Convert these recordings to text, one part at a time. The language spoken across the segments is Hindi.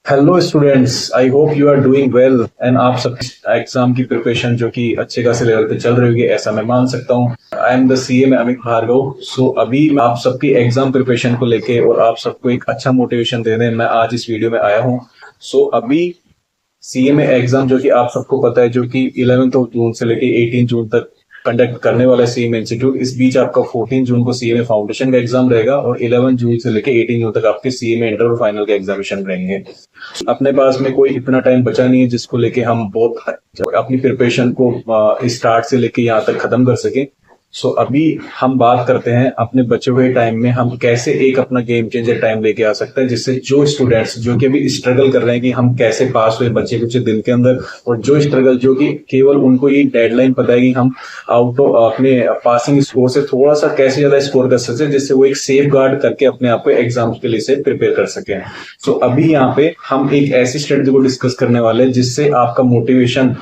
Hello students, I hope you are doing well and आप सब एग्जाम की प्रिपरेशन जो कि अच्छे खासे लेवल पे चल रही होगी ऐसा मैं मान सकता हूँ। I am the CM Amit Bhargav. So अभी मैं आप सबकी एग्जाम प्रिपरेशन को लेके और आप सबको एक अच्छा मोटिवेशन देने मैं आज इस वीडियो में आया हूँ। सो अभी सीएमए एग्जाम जो कि आप सबको पता है जो कि 11 जून से लेके 18 जून तक कंडक्ट करने वाला है सीएमए इंस्टीट्यूट। इस बीच आपका 14 जून को सीएमए फाउंडेशन का एग्जाम रहेगा और 11 जून से लेके 18 जून तक आपके सीएमए इंटर और फाइनल के एग्जामिनेशन रहेंगे। अपने पास में कोई इतना टाइम बचा नहीं है जिसको लेके हम बहुत अपनी प्रिपरेशन को स्टार्ट से लेके यहाँ तक खत्म कर सके। सो अभी हम बात करते हैं अपने बचे हुए टाइम में हम कैसे एक अपना गेम चेंजर टाइम लेके आ सकते हैं, जिससे जो स्टूडेंट्स जो कि अभी स्ट्रगल कर रहे हैं कि हम कैसे पास हुए बच्चे कुछ दिन के अंदर, और जो स्ट्रगल जो कि केवल उनको ये डेडलाइन पता है कि हम आउट ऑफ अपने पासिंग स्कोर से थोड़ा सा कैसे ज्यादा स्कोर कर सकते हैं, जिससे वो एक सेफ गार्ड करके अपने आप को एग्जाम के लिए से प्रिपेयर कर सके। सो अभी यहाँ पे हम एक ऐसी स्ट्रेटजी को डिस्कस करने वाले हैं जिससे आपका मोटिवेशन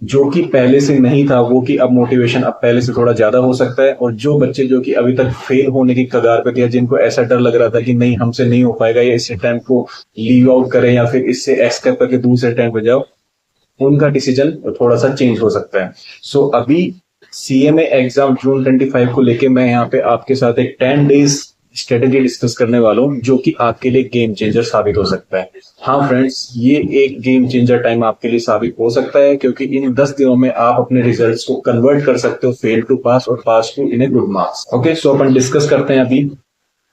जो कि पहले से नहीं था वो कि अब मोटिवेशन अब पहले से थोड़ा ज्यादा हो सकता है। और जो बच्चे जो कि अभी तक फेल होने की कगार पे थे या जिनको ऐसा डर लग रहा था कि नहीं हमसे नहीं हो पाएगा या इस टाइम को लीव आउट करें या फिर इससे एस्केप करके दूसरे टाइम पे जाओ, उनका डिसीजन थोड़ा सा चेंज हो सकता है। सो अभी सीएमए एग्जाम जून 25 को लेके मैं यहाँ पे आपके साथ एक 10 डेज स्ट्रेटेजी डिस्कस करने वाला हूँ जो कि आपके लिए गेम चेंजर साबित हो सकता है। हाँ फ्रेंड्स, ये एक गेम चेंजर टाइम आपके लिए साबित हो सकता है क्योंकि इन 10 दिनों में आप अपने रिजल्ट्स को कन्वर्ट कर सकते हो फेल टू पास और pass to in a good marks. Okay, so अपन डिस्कस करते हैं। अभी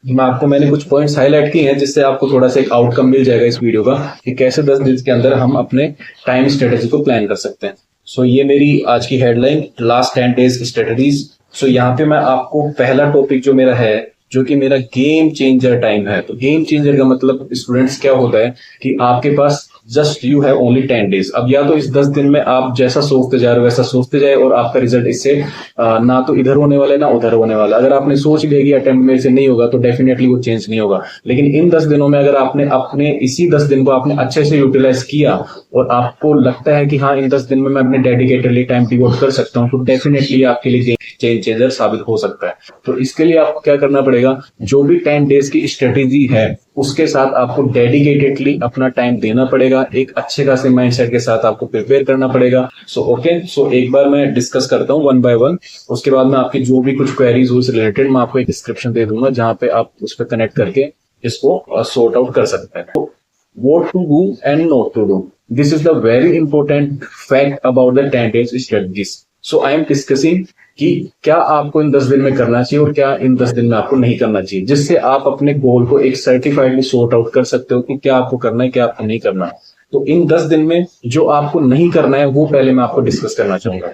मैंने कुछ पॉइंट्स हाईलाइट किए हैं जिससे आपको थोड़ा सा एक आउटकम मिल जाएगा इस वीडियो का कि कैसे 10 दिन के अंदर हम अपने टाइम स्ट्रेटेजी को प्लान कर सकते हैं। सो ये मेरी आज की हेडलाइन, लास्ट 10 डेज स्ट्रेटेजीज। सो यहाँ पे मैं आपको पहला टॉपिक जो मेरा है जो कि मेरा गेम चेंजर टाइम है। तो गेम चेंजर का मतलब स्टूडेंट्स क्या होता है कि आपके पास just you have only 10 days. अब या तो इस 10 दिन में आप जैसा सोचते जा रहे हो वैसा सोचते जाए और आपका रिजल्ट इससे ना तो इधर होने वाला है ना उधर होने वाला। अगर आपने सोच लिया कि अटेम्प्ट मेरे से नहीं होगा तो डेफिनेटली वो चेंज नहीं होगा। लेकिन इन 10 दिनों में अगर आपने अपने इसी 10 दिन को आपने अच्छे से यूटिलाइज किया और आपको लगता है कि हाँ इन 10 दिन में मैं अपने डेडिकेटेडली टाइम डिवोट कर सकता हूँ, तो डेफिनेटली आपके लिए चेंज चेंजर साबित हो सकता है। तो इसके लिए आपको क्या करना पड़ेगा, जो भी 10 डेज की स्ट्रेटेजी है उसके साथ आपको डेडिकेटेडली अपना टाइम देना पड़ेगा, एक अच्छे खासे माइंडसेट के साथ आपको प्रिपेयर करना पड़ेगा। सो एक बार मैं डिस्कस करता हूँ वन बाय वन। उसके बाद में आपकी जो भी कुछ क्वेरीज हो उससे रिलेटेड मैं आपको एक डिस्क्रिप्शन दे दूंगा जहां पे आप उस पर कनेक्ट करके इसको सॉर्ट आउट कर सकते हैं। तो what to do and not to do, this is the very important fact about the 10 days strategies. So I am discussing कि क्या आपको इन 10 दिन में करना चाहिए और क्या इन 10 दिन में आपको नहीं करना चाहिए, जिससे आप अपने गोल को एक सर्टिफाइडली सॉर्ट आउट कर सकते हो कि क्या आपको करना है क्या आपको नहीं करना। तो इन 10 दिन में जो आपको नहीं करना है वो पहले मैं आपको डिस्कस करना चाहूंगा।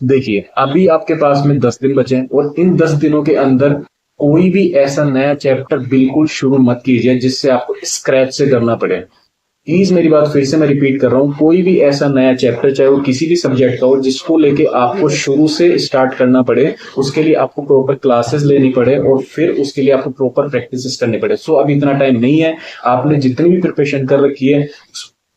देखिए, अभी आपके पास में 10 दिन बचे हैं और इन 10 दिनों के अंदर कोई भी ऐसा नया चैप्टर बिल्कुल शुरू मत कीजिए जिससे आपको स्क्रैच से करना पड़े। प्लीज मेरी बात फिर से मैं रिपीट कर रहा हूँ, कोई भी ऐसा नया चैप्टर चाहे वो किसी भी सब्जेक्ट का हो जिसको लेके आपको शुरू से स्टार्ट करना पड़े, उसके लिए आपको प्रॉपर क्लासेस लेनी पड़े और फिर उसके लिए आपको प्रॉपर प्रैक्टिस करनी पड़े। सो अभी इतना टाइम नहीं है, आपने जितनी भी प्रिपरेशन कर रखी है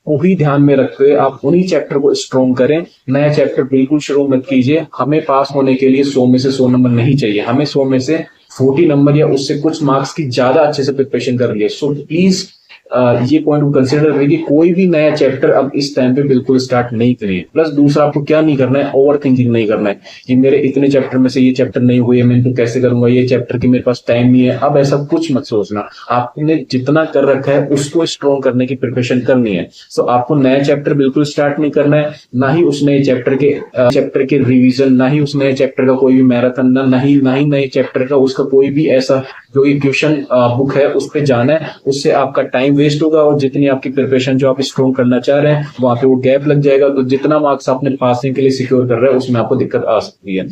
वही ध्यान में रखते हुए आप उन्हीं चैप्टर को स्ट्रॉन्ग करें। नया चैप्टर बिल्कुल शुरू मत कीजिए। हमें पास होने के लिए 100 में से 100 नंबर नहीं चाहिए, हमें 100 में से 40 नंबर या उससे कुछ मार्क्स की ज्यादा अच्छे से प्रिपरेशन कर लिए। सो प्लीज ये पॉइंट को कंसिडर करिए कि कोई भी नया चैप्टर अब इस टाइम पे बिल्कुल स्टार्ट नहीं करिए। प्लस दूसरा, आपको क्या नहीं करना है, ओवर थिंकिंग नहीं करना है कि मेरे इतने चैप्टर में से ये चैप्टर नहीं हुए, मैं इनको कैसे करूंगा, ये चैप्टर की मेरे पास टाइम नहीं है। अब ऐसा कुछ मत सोचना, आपने जितना कर रखा है उसको स्ट्रॉन्ग करने की प्रिपरेशन करनी है। सो आपको नया चैप्टर बिल्कुल स्टार्ट नहीं करना है, ना ही उस नए चैप्टर के रिविजन, ना ही उस नए चैप्टर का कोई भी मैराथन, ना ही नए चैप्टर का उसका कोई भी ऐसा जो ट्यूशन बुक है उस पर जाना है। उससे आपका टाइम वेस्ट होगा और जितनी आपकी प्रिपरेशन जो आप स्ट्रॉन्ग करना चाह रहे हैं वहां पे वो गैप लग जाएगा। तो जितना मार्क्स आपने पासिंग के लिए सिक्योर कर रहे हैं उसमें आपको दिक्कत आ सकती है।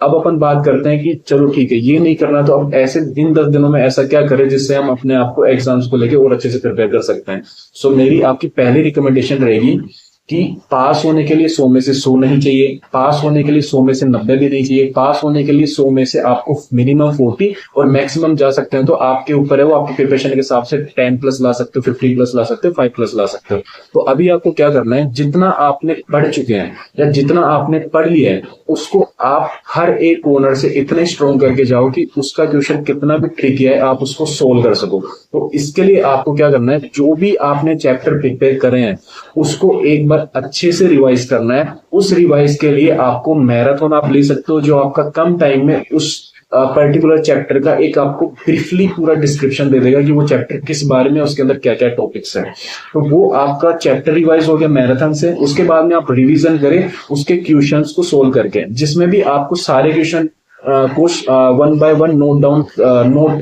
अब अपन बात करते हैं कि चलो ठीक है ये नहीं करना, तो अब ऐसे इन 10 दिनों में ऐसा क्या करें जिससे हम अपने आप को एग्जाम्स को लेकर और अच्छे से प्रिपेयर कर सकते हैं। सो मेरी आपकी पहली रिकमेंडेशन रहेगी कि पास होने के लिए 100 में से 100 नहीं चाहिए, पास होने के लिए 100 में से 90 भी नहीं चाहिए, पास होने के लिए 100 में से आपको मिनिमम 40 और मैक्सिमम जा सकते हैं तो आपके ऊपर है, वो आपके प्रिपरेशन के हिसाब से 10 प्लस ला सकते हो, 15 प्लस ला सकते हो, 5 प्लस ला सकते हो। तो अभी आपको क्या करना है, जितना आपने पढ़ चुके हैं या जितना आपने पढ़ लिया है उसको आप हर एक कॉर्नर से इतने स्ट्रॉन्ग करके जाओ कि उसका क्वेश्चन कितना भी ट्रिकी है आप उसको सोल्व कर सको। तो इसके लिए आपको क्या करना है, जो भी आपने चैप्टर प्रिपेयर करे हैं उसको एक बार अच्छे से रिवाइज करना है। उस रिवाइज के लिए आपको मैराथन आप ले सकते हो, जो आपका कम टाइम में उस पर्टिकुलर चैप्टर का एक आपको ब्रीफली पूरा डिस्क्रिप्शन दे देगा कि वो चैप्टर किस बारे में, उसके अंदर क्या क्या टॉपिक्स हैं। तो वो आपका चैप्टर रिवाइज हो गया मैराथन से। उसके बाद में आप रिवीजन करें उसके क्वेश्चंस को सोल्व करके, जिसमें भी आपको सारे क्वेश्चन को 1 बाय 1 नोट डाउन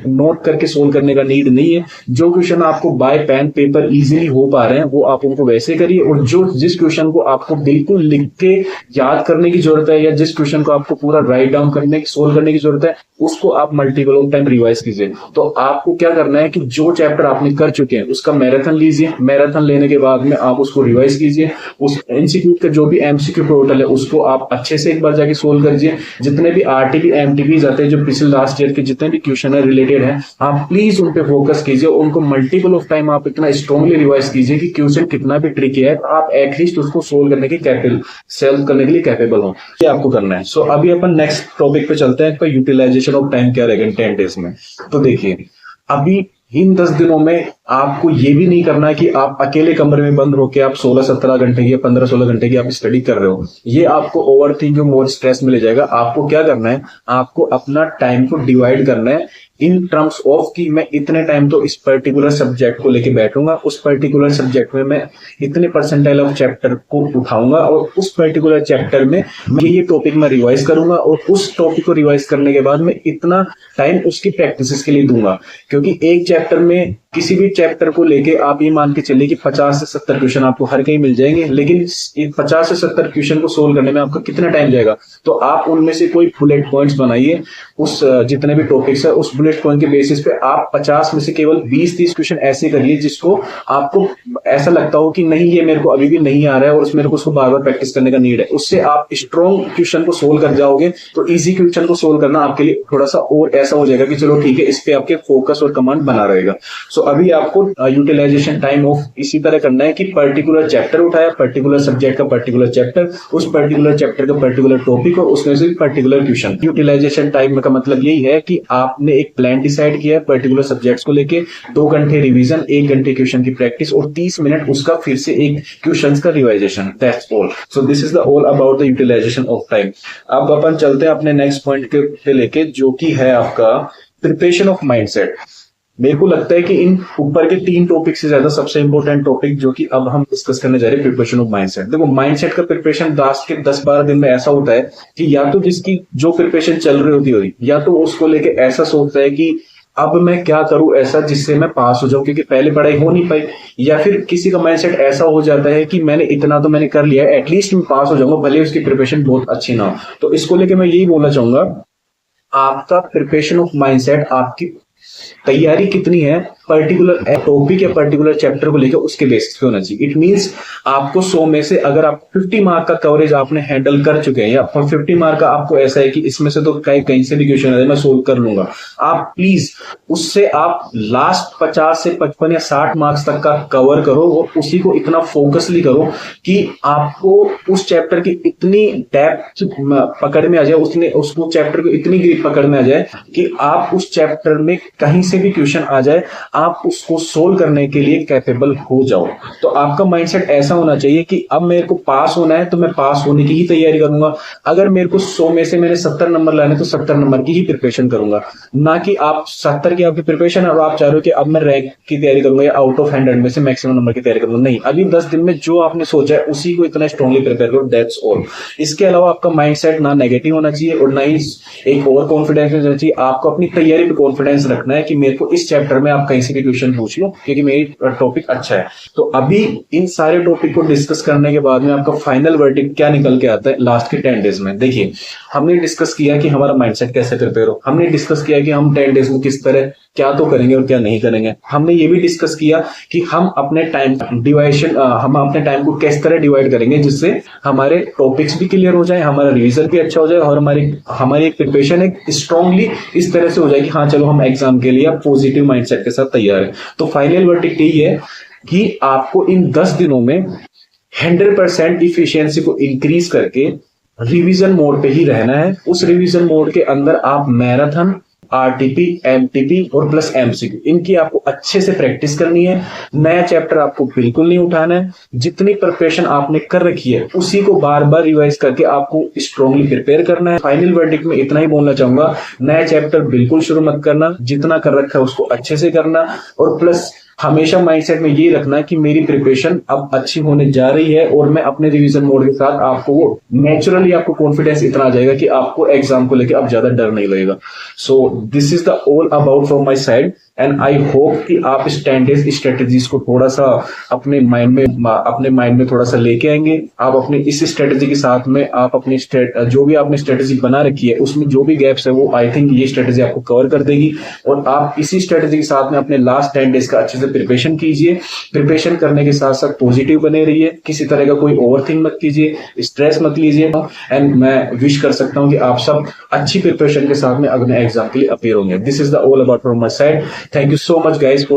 नोट करके सोल्व करने का नीड नहीं है। जो क्वेश्चन आपको बाय पेन पेपर इजीली हो पा रहे हैं वो आप उनको वैसे करिए, और जो जिस क्वेश्चन को आपको बिल्कुल लिख के याद करने की जरूरत है या जिस क्वेश्चन को आपको पूरा राइट डाउन करने की सोल्व करने की जरूरत है उसको आप मल्टीपल ऑफ टाइम रिवाइज कीजिए। तो आपको क्या करना है कि जो चैप्टर आपने कर चुके हैं उसका मैराथन लीजिए, मैराथन लेने के बाद में आप उसको रिवाइज कीजिए। उस इंस्टीट्यूट का जो भी एमसीक्यू पोर्टल है उसको आप अच्छे से एक बार जाके सोल्व करिए। जितने भी आरटीपी एमटीपी आते हैं जो पिछले लास्ट ईयर के जितने भी क्वेश्चन है रिलेटेड है, आप प्लीज उन पे फोकस कीजिए, उनको मल्टीपल ऑफ टाइम आप इतना स्ट्रांगली रिवाइज कीजिए कि क्वेश्चन कितना भी ट्रिकी है आप एटलीस्ट उसको सोल्व करने के लिए कैपेबल हो। ये आपको करना है। सो अभी अपन नेक्स्ट टॉपिक पे चलते हैं, यूटिलाइजेशन ऑफ टाइम क्या रहेगा 10 डेज में। तो देखिए अभी इन 10 दिनों में आपको ये भी नहीं करना है कि आप अकेले कमरे में बंद होकर आप 16-17 घंटे की या 15-16 घंटे की आप स्टडी कर रहे हो। ये आपको ओवर थिंकिंग और स्ट्रेस में ले जाएगा। आपको क्या करना है, आपको अपना टाइम को डिवाइड करना है इन टर्म्स ऑफ कि मैं इतने टाइम तो इस पर्टिकुलर सब्जेक्ट को लेके बैठूंगा, उस पर्टिकुलर सब्जेक्ट में मैं इतने परसेंटाइल ऑफ चैप्टर को उठाऊंगा और उस पर्टिकुलर चैप्टर में ये टॉपिक मैं रिवाइज करूंगा और उस टॉपिक को रिवाइज करने के बाद मैं इतना टाइम उसकी प्रैक्टिस के लिए दूंगा। क्योंकि एक चैप्टर में किसी भी चैप्टर को लेके आप ये मान के चलिए कि 50 से 70 क्वेश्चन आपको हर कहीं मिल जाएंगे, लेकिन इन 50 से 70 क्वेश्चन को सोल्व करने में आपका कितना टाइम जाएगा। तो आप उनमें से कोई बुलेट पॉइंट्स बनाइए, उस जितने भी टॉपिक्स है उस बुलेट पॉइंट के बेसिस पे आप 50 में से केवल 20-30 क्वेश्चन ऐसे करिए जिसको आपको ऐसा लगता हो कि नहीं ये मेरे को अभी भी नहीं आ रहा है और मेरे को उसको बार बार प्रैक्टिस करने का नीड है। उससे आप स्ट्रॉन्ग क्वेश्चन को सोल्व कर जाओगे तो इजी क्वेश्चन को सोल्व करना आपके लिए थोड़ा सा और ऐसा हो जाएगा कि चलो ठीक है, इस पे आपके फोकस और कमांड बना रहेगा। सो अभी आपको यूटिलाइजेशन टाइम ऑफ इसी तरह करना है कि पर्टिकुलर चैप्टर उठाया, पर्टिकुलर सब्जेक्ट का पर्टिकुलर चैप्टर, उस पर्टिकुलर चैप्टर का पर्टिकुलर टॉपिक और उसमें से पर्टिकुलर क्वेश्चन। यूटिलाइजेशन टाइम का मतलब यही है कि आपने एक प्लान डिसाइड किया है पर्टिकुलर सब्जेक्ट्स को लेके, 2 घंटे रिवीजन, 1 घंटे क्वेश्चन की प्रैक्टिस और 30 मिनट उसका फिर से एक क्वेश्चन का revision. That's all. So this is the all about the utilization of time. अब अपन चलते हैं अपने नेक्स्ट पॉइंट पे लेके, जो कि है आपका प्रिपरेशन ऑफ माइंडसेट। मेरे को लगता है कि इन ऊपर के 3 टॉपिक से ज्यादा सबसे इंपॉर्टेंट टॉपिक जो कि अब हम डिस्कस करने जा रहे हैं, प्रिपरेशन ऑफ माइंडसेट। देखो माइंडसेट का प्रिपरेशन लास्ट के 10-12 दिन में ऐसा होता है कि या तो जिसकी जो प्रिपरेशन चल रही होती है या तो उसको लेके ऐसा सोचता है कि अब मैं क्या करूं ऐसा जिससे मैं पास हो जाऊं, क्योंकि पहले पढ़ाई हो नहीं पाई, या फिर किसी का माइंडसेट ऐसा हो जाता है कि मैंने इतना तो मैंने कर लिया है, एटलीस्ट मैं पास हो जाऊंगा भले उसकी प्रिपरेशन बहुत अच्छी ना हो। तो इसको लेके मैं यही बोलना चाहूंगा, आपका प्रिपरेशन ऑफ माइंडसेट, आपकी तैयारी कितनी है पर्टिकुलर टॉपिक या पर्टिकुलर चैप्टर को लेकर उसके बेसिस पे होना चाहिए। इट मींस आपको 100 में से अगर आप 50 मार्क का कवरेज आपने हैंडल कर चुके हैं या 50 मार्क का आपको ऐसा है कि इसमें से तो कहीं से भी क्वेश्चन है मैं सोल्व कर लूंगा, आप प्लीज उससे आप लास्ट 50 से 55 या 60 मार्क्स तक का कवर करो और उसी को इतना फोकसली करो कि आपको उस चैप्टर की इतनी डेप्थ पकड़ में आ जाए, उसको चैप्टर को इतनी ग्रिप पकड़ में आ जाए कि आप उस चैप्टर में कहीं से भी क्वेश्चन आ जाए आप उसको सोल्व करने के लिए कैपेबल हो जाओ। तो आपका माइंडसेट ऐसा होना चाहिए कि अब मेरे को पास होना है तो मैं पास होने की ही तैयारी करूंगा। अगर मेरे को 100 में से मैंने 70 नंबर लाने तो 70 नंबर की ही प्रिपरेशन करूंगा, ना कि आप 70 की आपकी प्रिपरेशन और आप चाह रहे हो कि अब मैं रैंक की तैयारी करूंगा या आउट ऑफ 100 में से मैक्सिमम नंबर की तैयारी करूंगा। नहीं, अभी 10 दिन में जो आपने सोचा है उसी को इतना स्ट्रांगली प्रिपेयर करो। That's all. इसके अलावा आपका माइंडसेट ना नेगेटिव होना चाहिए और ना ही एक ओवर कॉन्फिडेंस होना चाहिए। आपको अपनी तैयारी पे कॉन्फिडेंस रखना है कि मेरे को इस चैप्टर में आप कहीं एमसीक्यू क्वेश्चन पूछ लो, क्योंकि मेरी टॉपिक अच्छा है। तो अभी इन सारे टॉपिक को डिस्कस करने के बाद में आपका फाइनल वर्डिक्ट क्या निकल के आता है लास्ट के 10 डेज में। देखिए, हमने डिस्कस किया कि हमारा माइंडसेट कैसे प्रिपेयर हो, हमने डिस्कस किया कि हम 10 डेज में किस तरह क्या तो करेंगे और क्या नहीं करेंगे। हमने ये भी डिस्कस किया कि हम अपने टाइम डिवाइशन हम अपने टाइम को किस तरह डिवाइड करेंगे जिससे हमारे टॉपिक्स भी क्लियर हो जाए, हमारा रिवीजन भी अच्छा हो जाए और हमारी एक प्रिपरेशन एक स्ट्रांगली इस तरह से हो जाए कि हाँ चलो हम एग्जाम के लिए पॉजिटिव माइंडसेट के साथ तैयार है। तो फाइनल वर्डिक्ट यही है कि आपको इन 10 दिनों में 100% इफिशियंसी को इंक्रीज करके रिवीजन मोड पे ही रहना है। उस रिवीजन मोड के अंदर आप मैराथन, आरटीपी, एमटीपी और प्लस एमसीक्यू, इनकी आपको अच्छे से प्रैक्टिस करनी है। नया चैप्टर आपको बिल्कुल नहीं उठाना है। जितनी प्रिपरेशन आपने कर रखी है उसी को बार बार रिवाइज करके आपको स्ट्रांगली प्रिपेयर करना है। फाइनल वर्डिक्ट में इतना ही बोलना चाहूंगा, नया चैप्टर बिल्कुल शुरू मत करना, जितना कर रखा है उसको अच्छे से करना और प्लस हमेशा माइंडसेट में ये रखना है कि मेरी प्रिपरेशन अब अच्छी होने जा रही है और मैं अपने रिवीजन मोड के साथ आपको वो नेचुरली आपको कॉन्फिडेंस इतना आ जाएगा कि आपको एग्जाम को लेकर अब ज्यादा डर नहीं लगेगा। सो this is the all about from my side and I hope कि आप इस 10 डेज स्ट्रेटेजीज को थोड़ा सा अपने माइंड में थोड़ा सा लेके आएंगे। आप अपनी इस स्ट्रेटेजी के साथ में आप अपनी जो भी आपने स्ट्रेटेजी बना रखी है उसमें जो भी गैप्स है वो आई थिंक ये स्ट्रेटेजी आपको कवर कर देगी और आप इसी स्ट्रेटेजी के साथ में अपने लास्ट 10 डेज का अच्छे से प्रिपरेशन कीजिए। प्रिपरेशन करने के साथ साथ पॉजिटिव बने रहिए, किसी तरह का कोई ओवरथिंक मत कीजिए, स्ट्रेस मत लीजिए एंड मैं विश कर सकता हूं कि आप सब अच्छी प्रिपरेशन के साथ में अगले एग्जाम के लिए अपीयर होंगे। This is the all about from my side. Thank you so much guys for